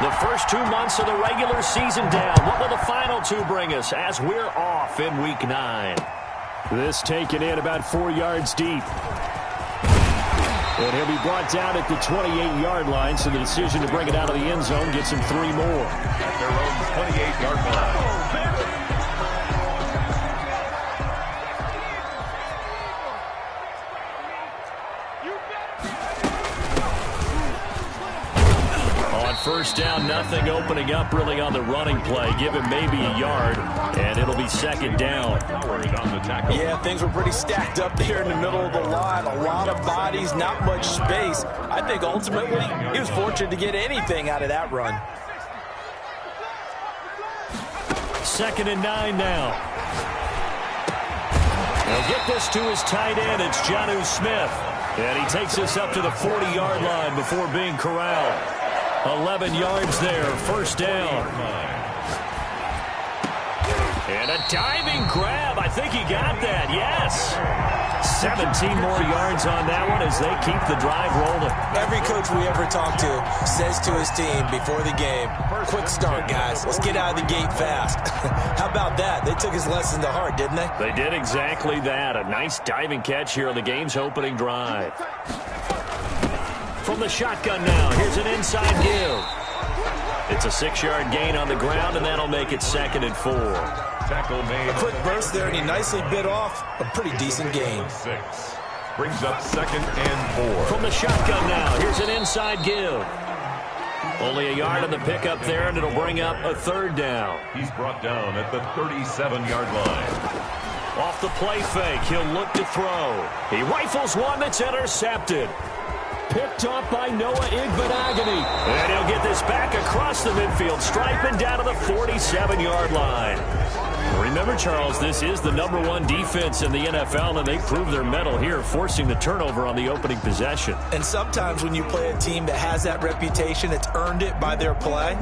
The first 2 months of the regular season down. What will the final two bring us as we're off in Week 9? This taken in about 4 yards deep. And he'll be brought down at the 28-yard line, so the decision to bring it out of the end zone gets him 3 more. At their own 28-yard line. First down, nothing opening up really on the running play. Give him maybe a yard, and it'll be second down. Yeah, things were pretty stacked up there in the middle of the line. A lot of bodies, not much space. I think ultimately he was fortunate to get anything out of that run. 2nd and 9 now. He'll get this to his tight end. It's Jonnu Smith. And he takes this up to the 40-yard line before being corralled. 11 yards there, first down. And a diving grab. I think he got that, yes. 17 more yards on that one as they keep the drive rolling. Every coach we ever talk to says to his team before the game, quick start, guys. Let's get out of the gate fast. How about that? They took his lesson to heart, didn't they? They did exactly that. A nice diving catch here on the game's opening drive. From the shotgun now, here's an inside give. It's a 6-yard gain on the ground, and that'll make it 2nd and 4. Tackle made. A quick burst there, and he nicely bit off a pretty decent gain. 6. Brings up 2nd and 4. From the shotgun now, here's an inside give. Only a yard on the pickup there, and it'll bring up a 3rd down. He's brought down at the 37-yard line. Off the play fake, he'll look to throw. He rifles one that's intercepted. Picked off by Noah Igbinoghene. And he'll get this back across the midfield stripe and down to the 47-yard line. Remember, Charles, this is the #1 defense in the NFL, and they prove their mettle here, forcing the turnover on the opening possession. And sometimes when you play a team that has that reputation, it's earned it by their play.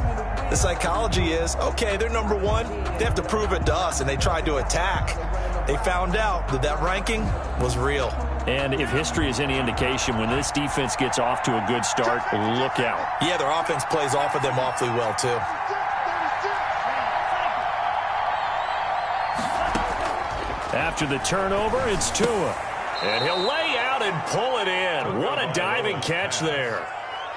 The psychology is, okay, they're #1. They have to prove it to us, and they tried to attack. They found out that that ranking was real. And if history is any indication, when this defense gets off to a good start, look out. Yeah, their offense plays off of them awfully well, too. After the turnover, it's Tua. And he'll lay out and pull it in. What a diving catch there.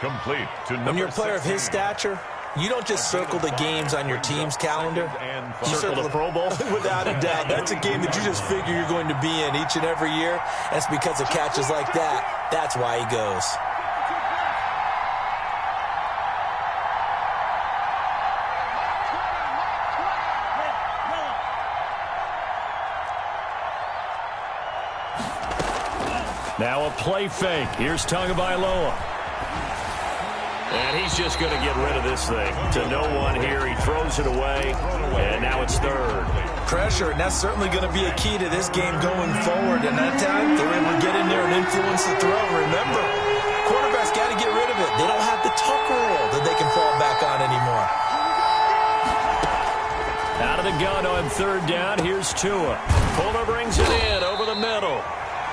Complete to number When you're a player of his stature, you don't just circle the games on your team's calendar. You circle the Pro Bowl? Without a doubt. That's a game that you just figure you're going to be in each and every year. That's because of catches like that. That's why he goes. Now a play fake. Here's Tagovailoa. And he's just going to get rid of this thing. To no one here. He throws it away. And now it's 3rd. Pressure, and that's certainly going to be a key to this game going forward. And that time, they're able to get in there and influence the throw. Remember, quarterbacks got to get rid of it. They don't have the tuck rule that they can fall back on anymore. Out of the gun on 3rd down. Here's Tua. Fuller brings it in over the middle.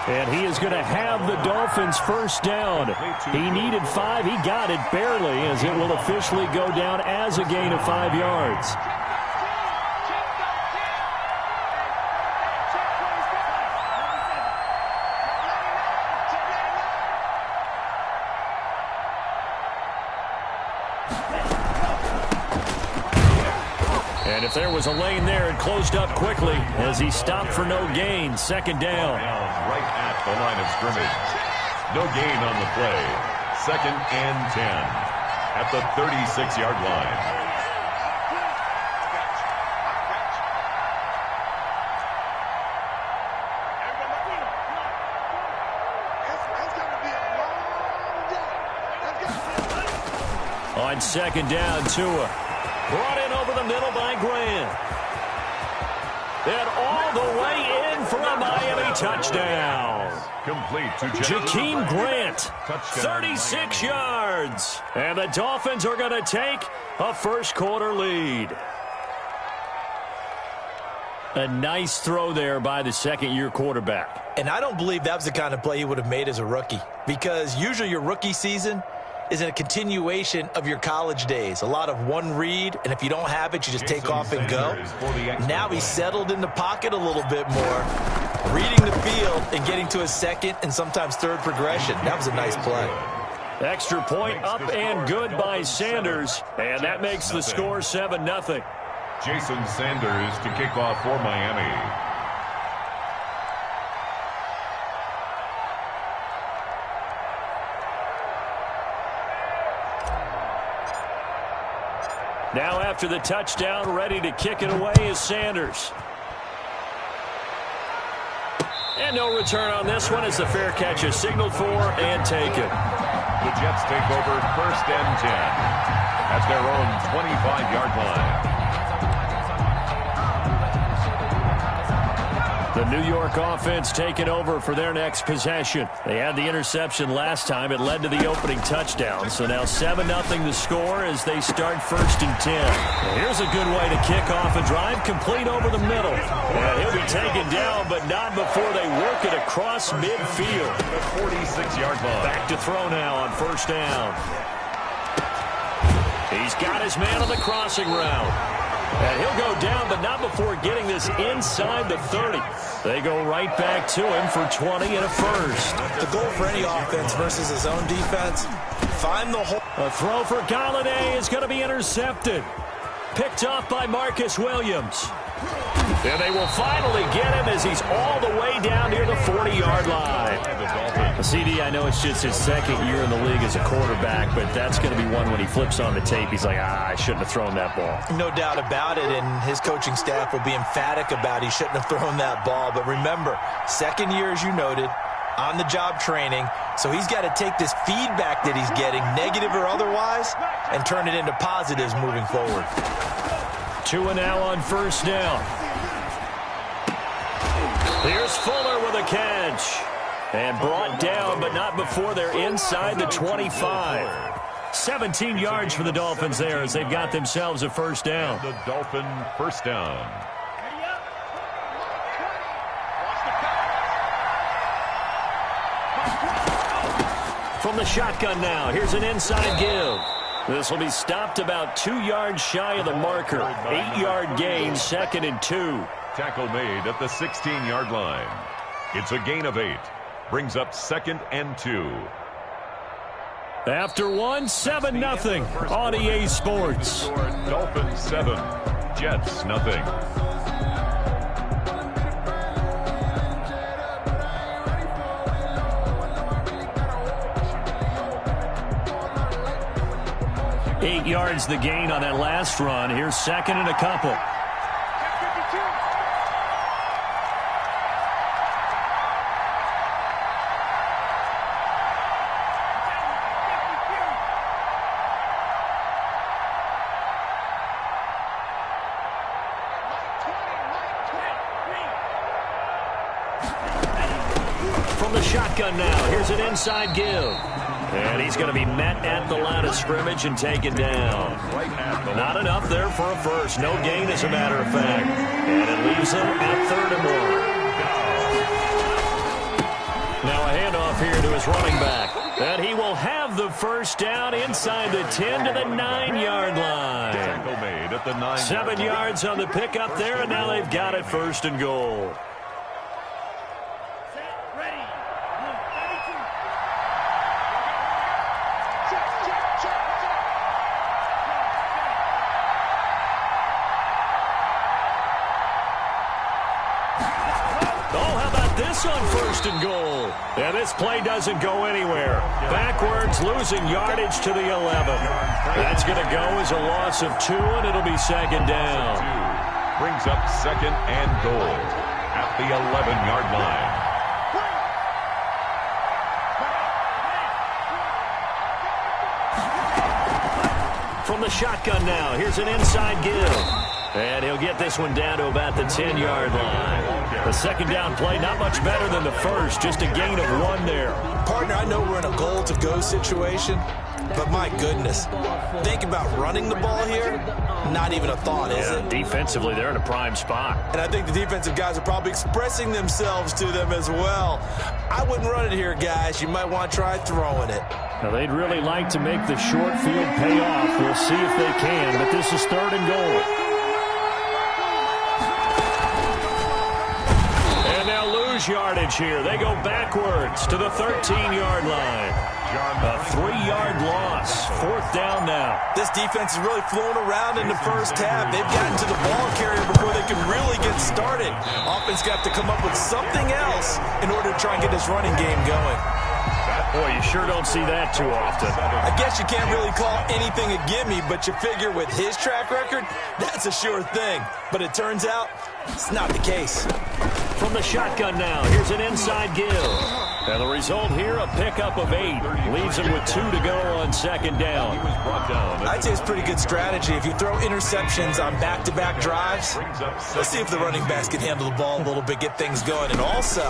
And he is going to have the Dolphins' first down. He needed 5. He got it barely, as it will officially go down as a gain of 5 yards. And if there was a lane there, it closed up quickly as he stopped for no gain. 2nd down. Right at the line of scrimmage. No gain on the play. 2nd and 10 at the 36-yard line. On 2nd down, Tua. Brought in over the middle by Grant. And all the way in for a Miami touchdown. Complete to Jakeem Grant, 36 yards. And the Dolphins are going to take a first-quarter lead. A nice throw there by the second-year quarterback. And I don't believe that was the kind of play he would have made as a rookie. Because usually your rookie season is a continuation of your college days. A lot of one read, and if you don't have it, you just take off and go. Now he's settled in the pocket a little bit more, reading the field and getting to his second and sometimes third progression. That was a nice play. Extra point up and good by Sanders, and that makes the score 7-0. Jason Sanders to kick off for Miami. Now after the touchdown, ready to kick it away is Sanders. And no return on this one as the fair catch is signaled for and taken. The Jets take over 1st and 10 at their own 25-yard line. The New York offense taking over for their next possession. They had the interception last time. It led to the opening touchdown. So now 7-0 the score as they start 1st and 10. Well, here's a good way to kick off a drive, complete over the middle. And he'll be taken down, but not before they work it across midfield. The 46-yard line. Back to throw now on 1st down. He's got his man on the crossing route. And he'll go down, but not before getting this inside the 30. They go right back to him for 20 and a first. The goal for any offense versus his own defense, find the hole. A throw for Galladay is going to be intercepted. Picked off by Marcus Williams. And they will finally get him as he's all the way down near the 40-yard line. CD, I know it's just his second year in the league as a quarterback, but that's going to be one when he flips on the tape. He's like, I shouldn't have thrown that ball. No doubt about it, and his coaching staff will be emphatic about he shouldn't have thrown that ball. But remember, second year, as you noted, on-the-job training, so he's got to take this feedback that he's getting, negative or otherwise, and turn it into positives moving forward. 2 and now on 1st down. Here's Fuller with a catch. And brought down, but not before they're inside the 25. 17 yards for the Dolphins there as they've got themselves a 1st down. The Dolphin 1st down. From the shotgun now, here's an inside give. This will be stopped about 2 yards shy of the marker. 8-yard gain, 2nd and 2. Tackle made at the 16-yard line. It's a gain of 8. Brings up 2nd and 2. After 7-0 on EA Sports. Dolphins 7, Jets nothing. Eight yards the gain on that last run. Here's 2nd and a couple. Shotgun now. Here's an inside give. And he's going to be met at the line of scrimmage and taken down. Not enough there for a first. No gain, as a matter of fact. And it leaves him at 3rd and 1. Now a handoff here to his running back. And he will have the 1st down inside the 10 to the 9-yard line. Tackle made at the 9. 7 yards on the pickup there, and now they've got it 1st and goal. On 1st and goal. And this play doesn't go anywhere. Backwards, losing yardage to the 11. That's going to go as a loss of 2, and it'll be 2nd down. Brings up 2nd and goal at the 11-yard line. From the shotgun now, here's an inside give. And he'll get this one down to about the 10-yard line. The 2nd down play, not much better than the first, just a gain of 1 there. Partner, I know we're in a goal-to-go situation, But my goodness, think about running the ball here, not even a thought, is it? Defensively, they're in a prime spot. And I think the defensive guys are probably expressing themselves to them as well. I wouldn't run it here, guys. You might want to try throwing it. Now, they'd really like to make the short field pay off. We'll see if they can, but this is 3rd and goal. And they'll lose yardage here. They go backwards to the 13-yard line. A 3-yard loss. 4th down now. This defense is really flown around in the first half. They've gotten to the ball carrier before they can really get started. Offense got to come up with something else in order to try and get this running game going. Boy, you sure don't see that too often. I guess you can't really call anything a gimme, but you figure with his track record, that's a sure thing. But it turns out it's not the case. From the shotgun now, here's an inside give. And the result here, a pickup of 8. Leaves him with 2 to go on 2nd down. I'd say it's pretty good strategy. If you throw interceptions on back-to-back drives, let's see if the running backs can handle the ball a little bit, get things going. And also,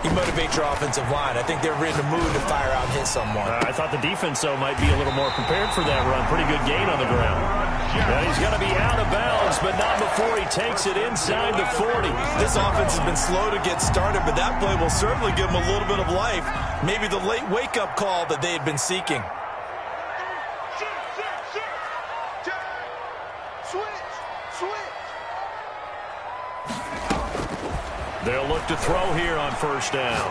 you motivate your offensive line. I think they're in the mood to fire out and hit someone. I thought the defense, though, might be a little more prepared for that run. Pretty good gain on the ground. And he's going to be out of bounds, but not before he takes it inside the 40. This offense has been slow to get started, but that play will certainly give them a little bit of life. Maybe the late wake-up call that they had been seeking. They'll look to throw here on 1st down.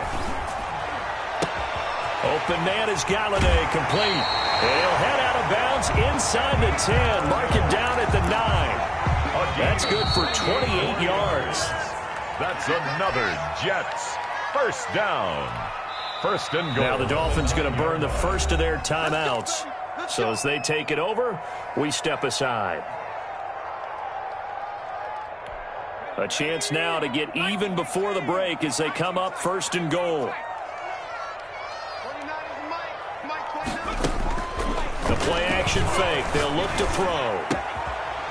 Open man is Galladay, complete. And he'll head out of bounds inside the 10. Mark it down at the 9. That's good for 28 yards. That's another Jets 1st down. 1st and goal. Now the Dolphins going to burn the first of their timeouts. So as they take it over, we step aside. A chance now to get even before the break as they come up 1st and goal. The play action fake. They'll look to throw.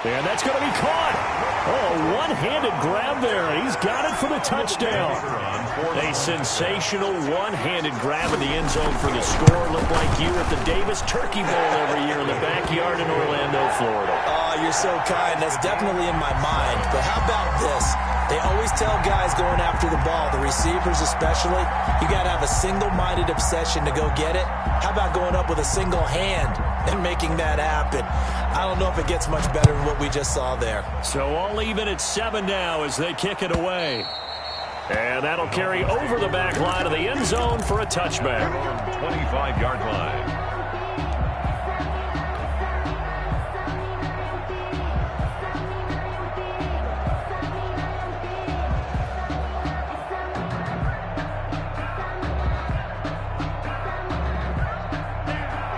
And that's going to be caught. Oh, one-handed grab there. He's got it for the touchdown. A sensational one-handed grab in the end zone for the score. Looked like you at the Davis Turkey Bowl every year in the backyard in Orlando, Florida. Oh, you're so kind. That's definitely in my mind. But how about this? They always tell guys going after the ball, the receivers especially, you got to have a single-minded obsession to go get it. How about going up with a single hand and making that happen? I don't know if it gets much better than what we just saw there. So all even at 7 now as they kick it away. And that'll carry over the back line of the end zone for a touchback. 25-yard line.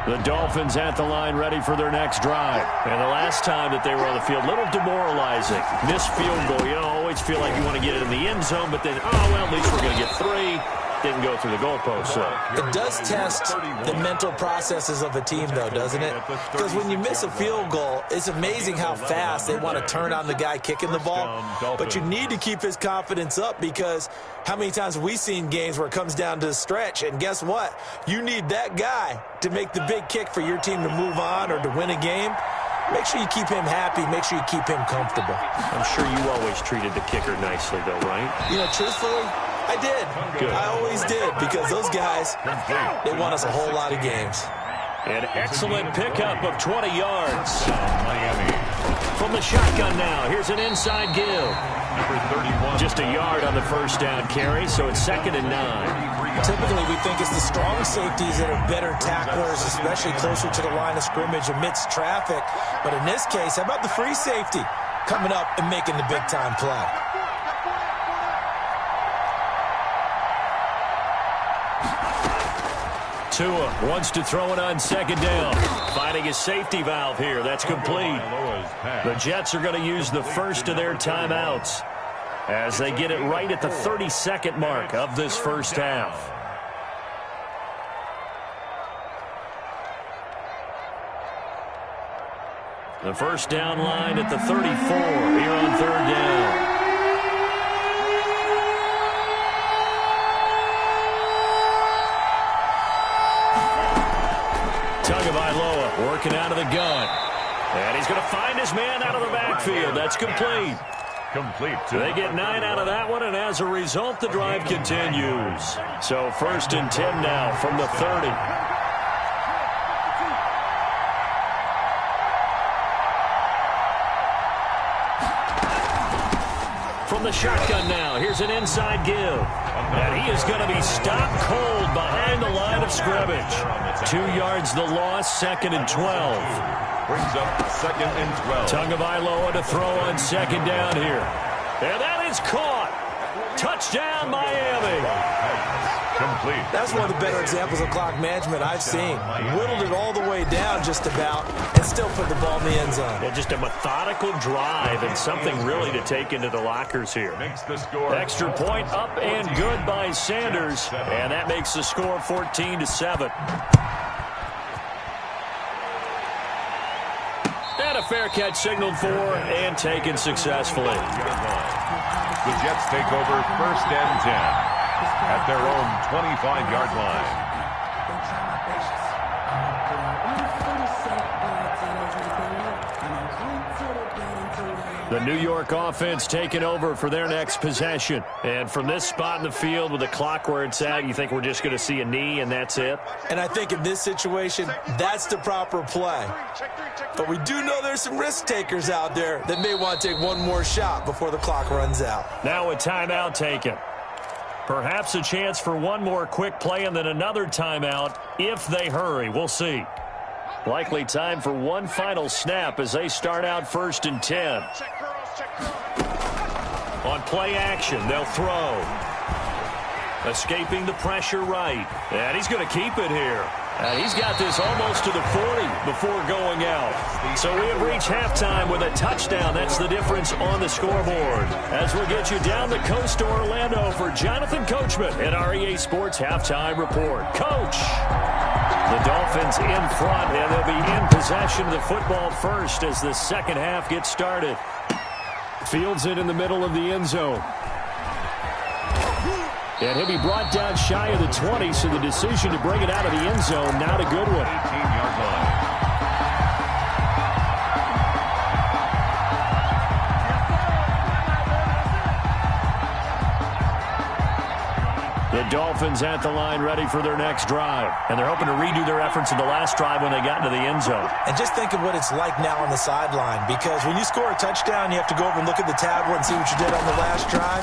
The Dolphins at the line ready for their next drive. And the last time that they were on the field, a little demoralizing. Missed field goal. You always feel like you want to get it in the end zone, but then, oh, well, at least we're going to get 3. Didn't go through the goalpost. So it does test the mental processes of a team, though, doesn't it? Because when you miss a field goal, it's amazing how fast they want to turn on the guy kicking the ball. But you need to keep his confidence up because how many times have we seen games where it comes down to the stretch? And guess what? You need that guy to make the big kick for your team to move on or to win a game. Make sure you keep him happy. Make sure you keep him comfortable. I'm sure you always treated the kicker nicely, though, right? You know, truthfully, I did. Good. I always did because those guys, they won us a whole lot of games. An excellent pickup of 20 yards. From the shotgun now, here's an inside give. Number 31. Just a yard on the 1st down carry, so it's 2nd and 9. Typically, we think it's the strong safeties that are better tacklers, especially closer to the line of scrimmage amidst traffic. But in this case, how about the free safety coming up and making the big-time play? Tua wants to throw it on 2nd down. Finding his safety valve here. That's complete. The Jets are going to use the first of their timeouts as they get it right at the 32nd mark of this first half. The first down line at the 34 here on 3rd down. Tagovailoa working out of the gun. And he's going to find his man out of the backfield. That's complete. They get 9 out of that one, and as a result, the drive continues. So 1st and 10 now from the 30. From the shotgun now, here's an inside give. And he is going to be stopped cold behind the line of scrimmage. 2 yards the loss, 2nd and 12. Brings up 2nd and 12. Tagovailoa to throw on 2nd down here. And that is caught. Touchdown, Miami. Complete. That's one of the better examples of clock management I've seen. Whittled it all the way down just about and still put the ball in the end zone. Yeah, just a methodical drive and something really to take into the lockers here. Makes the score. Extra point up and good by Sanders. And that makes the score 14-7. And a fair catch signaled for and taken successfully. The Jets take over 1st and 10 at their own 25-yard line. The New York offense taking over for their next possession. And from this spot in the field with the clock where it's at, you think we're just going to see a knee and that's it? And I think in this situation, that's the proper play. But we do know there's some risk takers out there that may want to take one more shot before the clock runs out. Now a timeout taken. Perhaps a chance for one more quick play and then another timeout if they hurry. We'll see. Likely time for one final snap as they start out 1st and 10. On play action, they'll throw. Escaping the pressure right. And he's going to keep it here. And he's got this almost to the 40 before going out. So we have reached halftime with a touchdown. That's the difference on the scoreboard. As we'll get you down the coast to Orlando for Jonathan Coachman at our EA Sports Halftime Report. Coach! The Dolphins in front, and they'll be in possession of the football first as the second half gets started. Fields it in the middle of the end zone. And he'll be brought down shy of the 20, so the decision to bring it out of the end zone, not a good one. 18-yard line. The Dolphins at the line ready for their next drive. And they're hoping to redo their efforts in the last drive when they got into the end zone. And just think of what it's like now on the sideline, because when you score a touchdown, you have to go over and look at the tablet and see what you did on the last drive.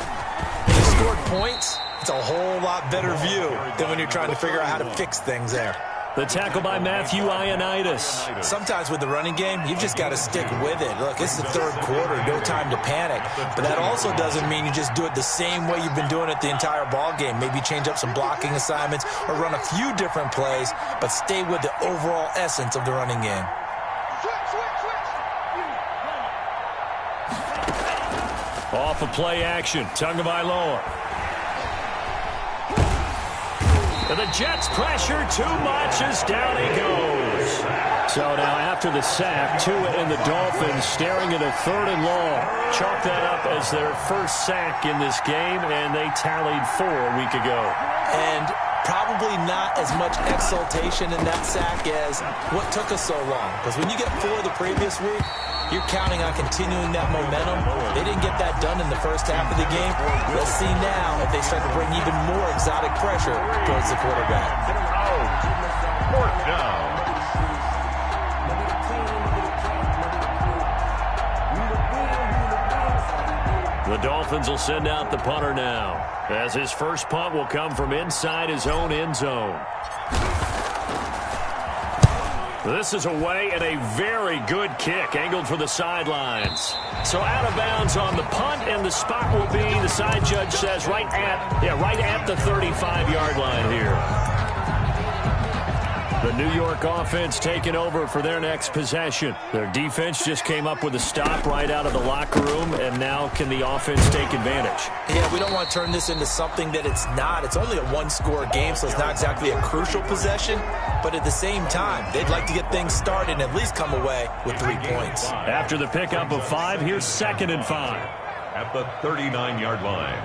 When you scored points, it's a whole lot better view than when you're trying to figure out how to fix things there. The tackle by Matthew Ioannidis. Sometimes with the running game, you've just got to stick with it. Look, it's the 3rd quarter, no time to panic. But that also doesn't mean you just do it the same way you've been doing it the entire ball game. Maybe change up some blocking assignments or run a few different plays, but stay with the overall essence of the running game. Off of play action, Tagovailoa. And the Jets pressure too much as down he goes. So now after the sack, Tua and the Dolphins staring at a 3rd and long. Chalk that up as their first sack in this game, and they tallied 4 a week ago. And probably not as much exultation in that sack as what took us so long. Because when you get 4 the previous week, you're counting on continuing that momentum. They didn't get that done in the first half of the game. Let's see now if they start to bring even more exotic pressure towards the quarterback. Fourth down. The Dolphins will send out the punter now, as his first punt will come from inside his own end zone. This is away and a very good kick angled for the sidelines. So out of bounds on the punt, and the spot will be, the side judge says, right at the 35-yard line here. The New York offense taking over for their next possession. Their defense just came up with a stop right out of the locker room, and now can the offense take advantage? Yeah, we don't want to turn this into something that it's not. It's only a one-score game, so it's not exactly a crucial possession. But at the same time, they'd like to get things started and at least come away with 3 points. After the pickup of 5, here's 2nd and 5. At the 39-yard line.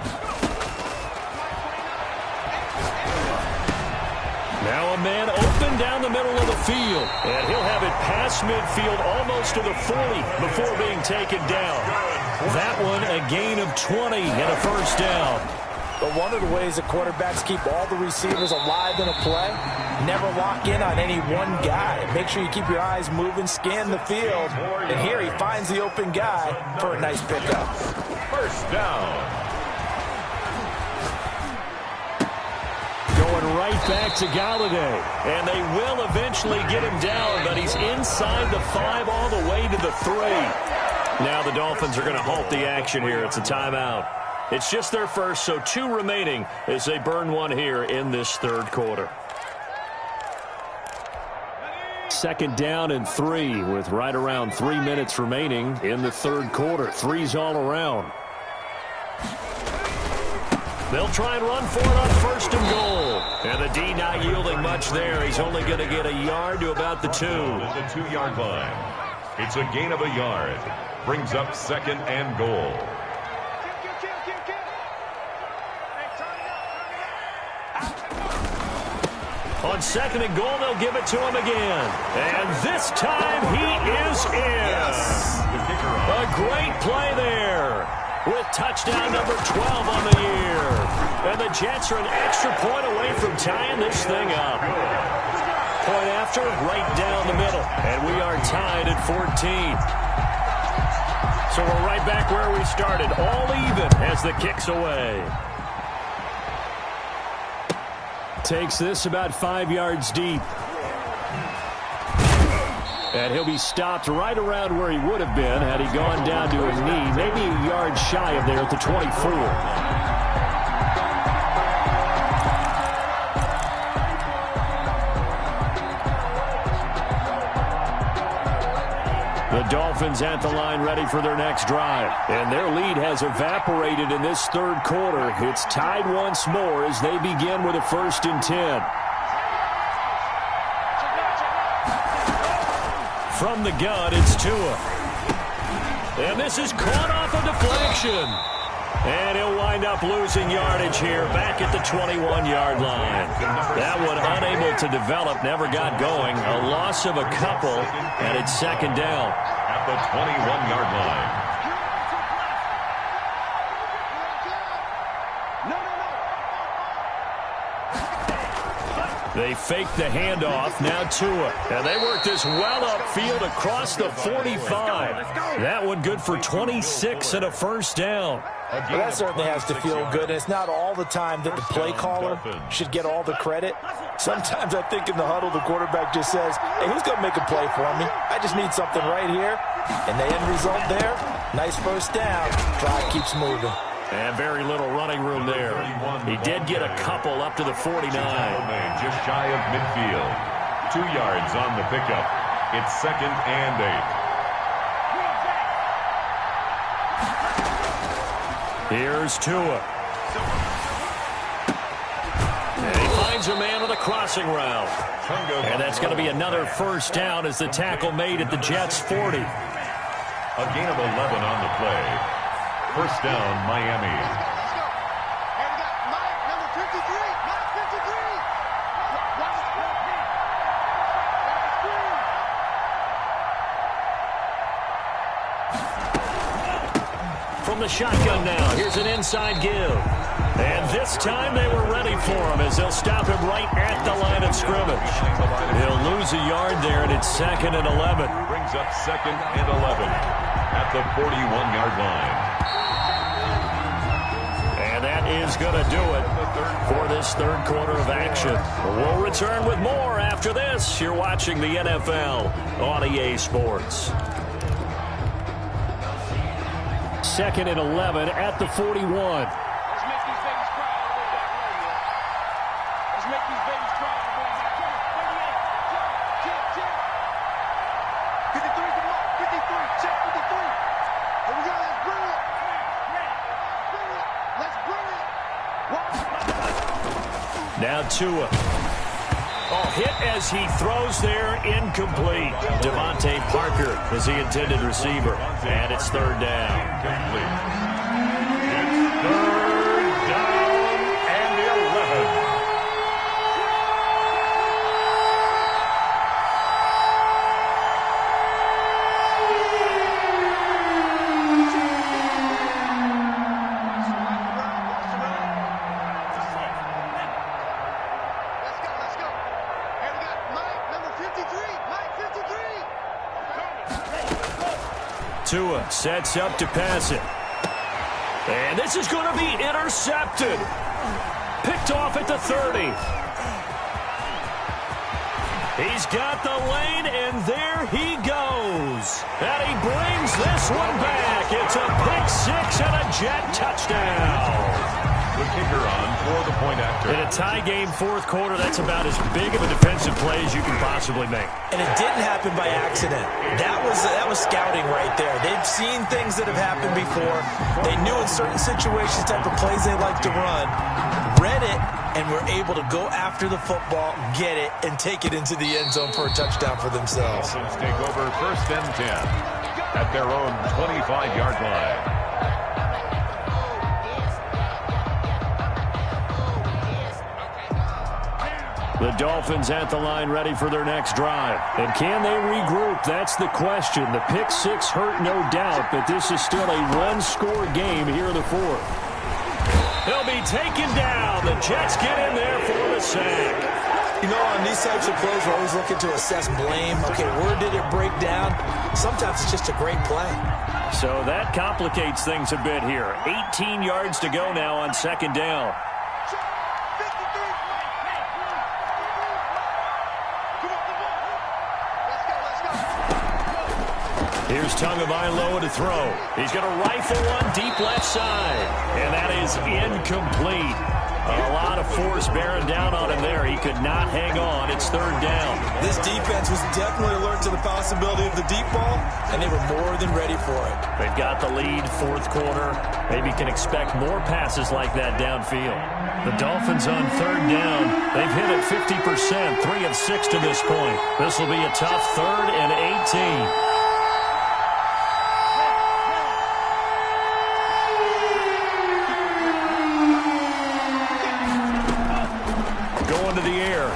Now a man open down the middle of the field. And he'll have it past midfield almost to the 40 before being taken down. That one a gain of 20 and a first down. But one of the ways that quarterbacks keep all the receivers alive in a play, never lock in on any one guy. Make sure you keep your eyes moving, scan the field. And here he finds the open guy for a nice pickup. First down. Going right back to Galladay. And they will eventually get him down, but he's inside the 5 all the way to the 3. Now the Dolphins are going to halt the action here. It's a timeout. It's just their first, so 2 remaining as they burn one here in this third quarter. Second down and 3 with right around 3 minutes remaining in the third quarter. 3's all around. They'll try and run for it on first and goal. And the D not yielding much there. He's only going to get a yard to about the 2. The 2-yard line. It's a gain of a yard. Brings up second and goal. On second and goal, they'll give it to him again. And this time he is in. Yes. A great play there with touchdown number 12 on the year. And the Jets are an extra point away from tying this thing up. Point after, right down the middle. And we are tied at 14. So we're right back where we started, all even as the kick's away. Takes this about 5 yards deep. And he'll be stopped right around where he would have been had he gone down to his knee, maybe a yard shy of there at the 24. The Dolphins at the line ready for their next drive. And their lead has evaporated in this third quarter. It's tied once more as they begin with a 1st and 10. From the gun, it's Tua. And this is caught off a deflection. And he'll wind up losing yardage here back at the 21-yard line. That one unable to develop, never got going. A loss of a couple, and it's second down. At the 21-yard line. They fake the handoff, now Tua. And they work this well upfield across the 45. That one good for 26 and a first down. Well, that certainly has to feel good. And it's not all the time that the play caller should get all the credit. Sometimes I think in the huddle, the quarterback just says, hey, who's going to make a play for me? I just need something right here. And the end result there, nice first down. Drive keeps moving. And very little running room there. He did get a couple up to the 49. Just shy of midfield. 2 yards on the pickup. It's second and 8. Here's Tua. And he finds a man with a crossing route. And that's going to be another first down as the tackle made at the Jets' 40. A gain of 11 on the play. First down, Miami. From the shotgun now, here's an inside give. And this time they were ready for him as they'll stop him right at the line of scrimmage. He'll lose a yard there, and it's second and 11. Brings up second and 11 at the 41-yard line. And that is going to do it for this third quarter of action. We'll return with more after this. You're watching the NFL on EA Sports. Second and 11 at the 41. Now Tua. Oh, hit as he throws there, incomplete. Devontae Parker is the intended receiver. And it's third down. Complete. It's third down and 11. Tua sets up to pass it. And this is going to be intercepted. Picked off at the 30. He's got the lane, and there he goes. And he brings this one back. It's a pick six and a Jet touchdown. The kicker on for the point after. In a tie game fourth quarter, that's about as big of a defensive play as you can possibly make. And it didn't happen by accident. That was scouting right there. They've seen things that have happened before. They knew in certain situations type of plays they like to run, read it, and were able to go after the football, get it, and take it into the end zone for a touchdown for themselves. Dolphins take over 1st and 10 at their own 25-yard line. The Dolphins at the line ready for their next drive. And can they regroup? That's the question. The pick six hurt, no doubt, but this is still a one-score game here in the fourth. He'll be taken down. The Jets get in there for the sack. You know, on these types of plays, we're always looking to assess blame. Okay, where did it break down? Sometimes it's just a great play. So that complicates things a bit here. 18 yards to go now on 2nd down. Here's Tagovailoa to throw. He's going to rifle one deep left side. And that is incomplete. A lot of force bearing down on him there. He could not hang on. It's 3rd down. This defense was definitely alert to the possibility of the deep ball, and they were more than ready for it. They've got the lead, fourth quarter. Maybe can expect more passes like that downfield. The Dolphins on 3rd down. They've hit it 50%, 3 of 6 to this point. This will be a tough 3rd and 18.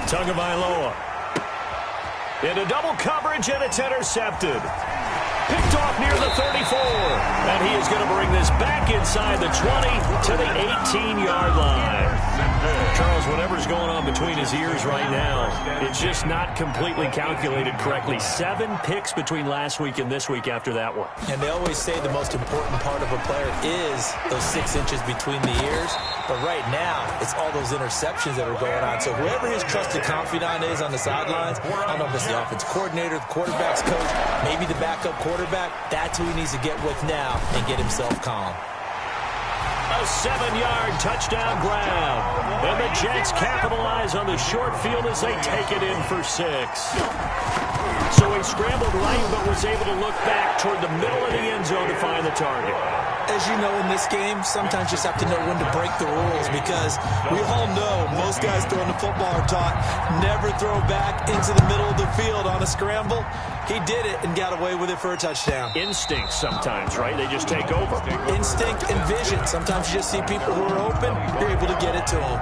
Tagovailoa into double coverage, and it's intercepted. Picked off near the 34. And he is going to bring this back inside the 20 to the 18-yard line. Charles, whatever's going on between his ears right now, it's just not completely calculated correctly. 7 picks between last week and this week after that one. And they always say the most important part of a player is those 6 inches between the ears. But right now, it's all those interceptions that are going on. So whoever his trusted confidant is on the sidelines, I don't know if it's the offense coordinator, the quarterback's coach, maybe the backup quarterback, that's who he needs to get with now and get himself calm. A 7-yard touchdown grab. And the Jets capitalize on the short field as they take it in for 6. So he scrambled right but was able to look back toward the middle of the end zone to find the target. As you know, in this game, sometimes you just have to know when to break the rules, because we all know most guys throwing the football are taught never throw back into the middle of the field on a scramble. He did it and got away with it for a touchdown. Instinct sometimes, right? They just take over. Instinct and vision. Sometimes you just see people who are open, you're able to get it to them.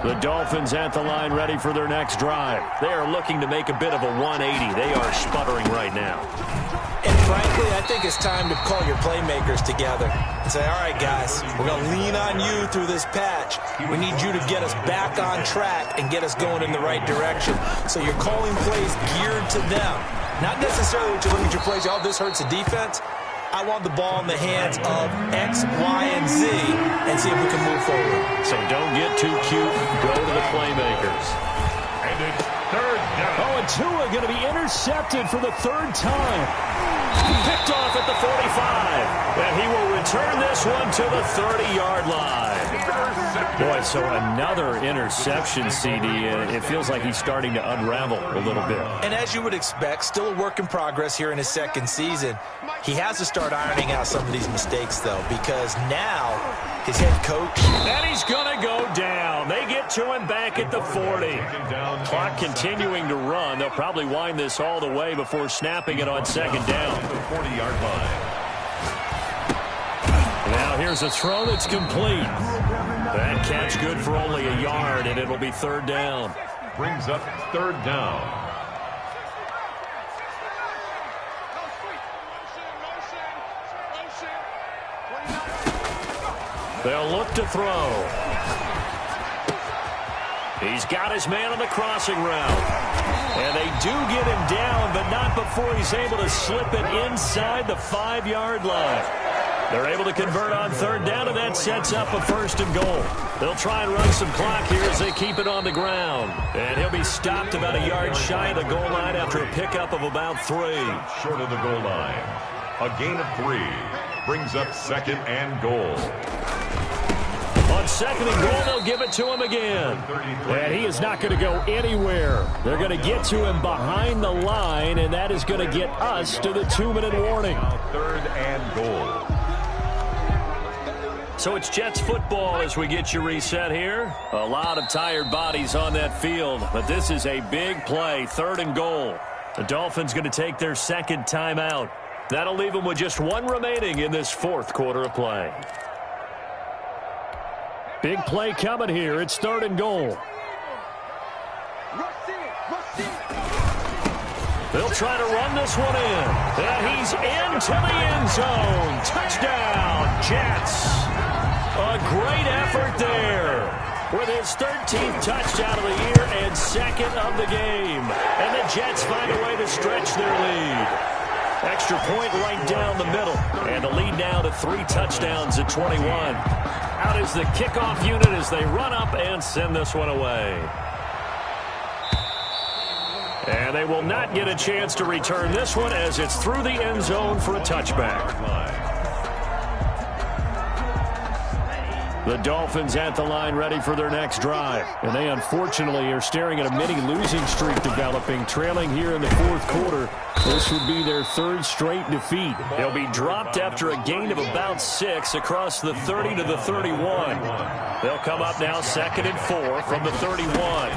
The Dolphins at the line ready for their next drive. They are looking to make a bit of a 180. They are sputtering right now. And frankly, I think it's time to call your playmakers together and say, all right, guys, we're going to lean on you through this patch. We need you to get us back on track and get us going in the right direction. So you're calling plays geared to them. Not necessarily what you look at your plays, oh, this hurts the defense. I want the ball in the hands of X, Y, and Z and see if we can move forward. So don't get too cute. Go to the playmakers. And it's 3rd down. Oh, and Tua going to be intercepted for the 3rd time. Picked off at the 45. And he will return this one to the 30-yard line. Boy, so another interception, CD. It feels like he's starting to unravel a little bit. And as you would expect, still a work in progress here in his 2nd season. He has to start ironing out some of these mistakes, though, because now his head coach. And he's going to go down. They get to him back at the 40. Clock continuing to run. They'll probably wind this all the way before snapping it on 2nd down. The 40-yard line. Now here's a throw that's complete. That catch good for only a yard, and it'll be 3rd down. Brings up 3rd down. They'll look to throw. He's got his man on the crossing route. And they do get him down, but not before he's able to slip it inside the 5-yard line. They're able to convert on third down, and that sets up a first and goal. They'll try and run some clock here as they keep it on the ground. And he'll be stopped about a yard shy of the goal line after a pickup of about 3. Short of the goal line. A gain of 3 brings up second and goal. On second and goal, they'll give it to him again. And he is not going to go anywhere. They're going to get to him behind the line, and that is going to get us to the 2-minute warning. Third and goal. So it's Jets football as we get you reset here. A lot of tired bodies on that field, but this is a big play, 3rd and goal. The Dolphins going to take their second timeout. That'll leave them with just 1 remaining in this 4th quarter of play. Big play coming here. It's 3rd and goal. They'll try to run this one in. And he's into the end zone. Touchdown, Jets. A great effort there with his 13th touchdown of the year and 2nd of the game. And the Jets find a way to stretch their lead. Extra point right down the middle. And the lead now to 3 touchdowns at 21. Out is the kickoff unit as they run up and send this one away. And they will not get a chance to return this one as it's through the end zone for a touchback. The Dolphins at the line ready for their next drive. And they unfortunately are staring at a mini losing streak developing, trailing here in the 4th quarter. This would be their 3rd straight defeat. They'll be dropped after a gain of about 6 across the 30 to the 31. They'll come up now 2nd and 4 from the 31.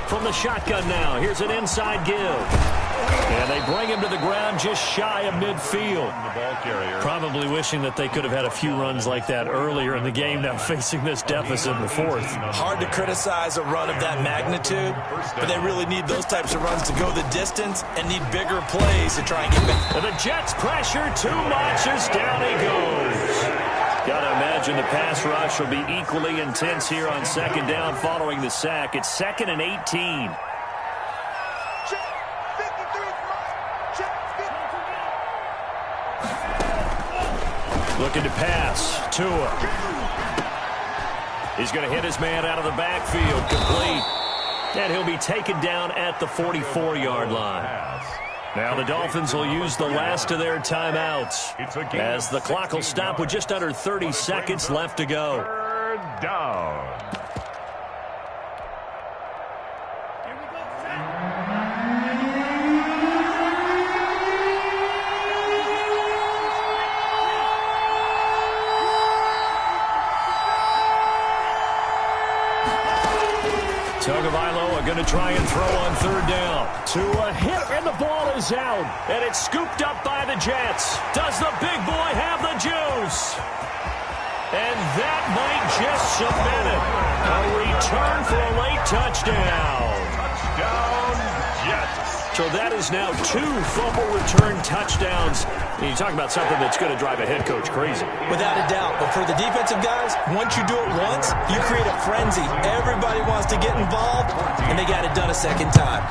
From the shotgun now, here's an inside give. And they bring him to the ground just shy of midfield. The ball carrier. Probably wishing that they could have had a few runs like that earlier in the game, now facing this deficit in the 4th. Hard to criticize a run of that magnitude, but they really need those types of runs to go the distance and need bigger plays to try and get back. And the Jets pressure too much as down he goes. Got to imagine the pass rush will be equally intense here on 2nd down following the sack. It's 2nd and 18. Looking to pass. Tua. He's going to hit his man out of the backfield. Complete. And he'll be taken down at the 44-yard line. Now the Dolphins will use the last of their timeouts as the clock will stop with just under 30 seconds left to go. 3rd down. Tagovailoa going to try and throw on 3rd down. To a hit, and the ball is out. And it's scooped up by the Jets. Does the big boy have the juice? And that might just cement it. A return for a late touchdown. Touchdown, Jets. So that is now 2 fumble return touchdowns. And you talk about something that's going to drive a head coach crazy. Without a doubt. But for the defensive guys, once you do it once, you create a frenzy. Everybody wants to get involved, and they got it done a 2nd time.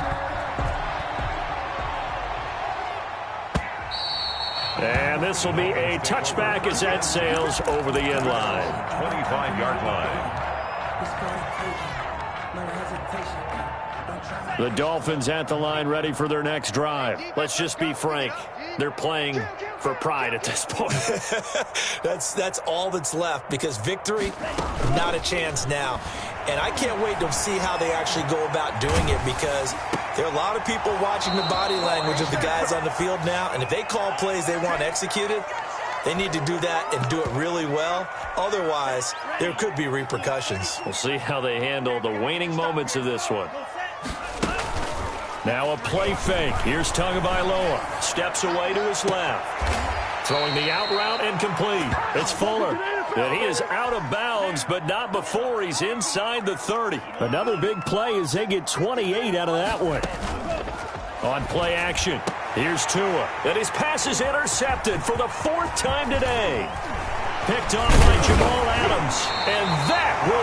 And this will be a touchback as that sails over the end line. 25-yard line. The Dolphins at the line ready for their next drive. Let's just be frank. They're playing for pride at this point. That's all that's left because victory, not a chance now. And I can't wait to see how they actually go about doing it because there are a lot of people watching the body language of the guys on the field now. And if they call plays they want executed, they need to do that and do it really well. Otherwise, there could be repercussions. We'll see how they handle the waning moments of this one. Now a play fake. Here's Tagovailoa. Steps away to his left. Throwing the out route and complete. It's Fuller. And he is out of bounds, but not before he's inside the 30. Another big play as they get 28 out of that one. On play action, here's Tua. And his pass is intercepted for the 4th time today. Picked off by Jamal Adams. And that will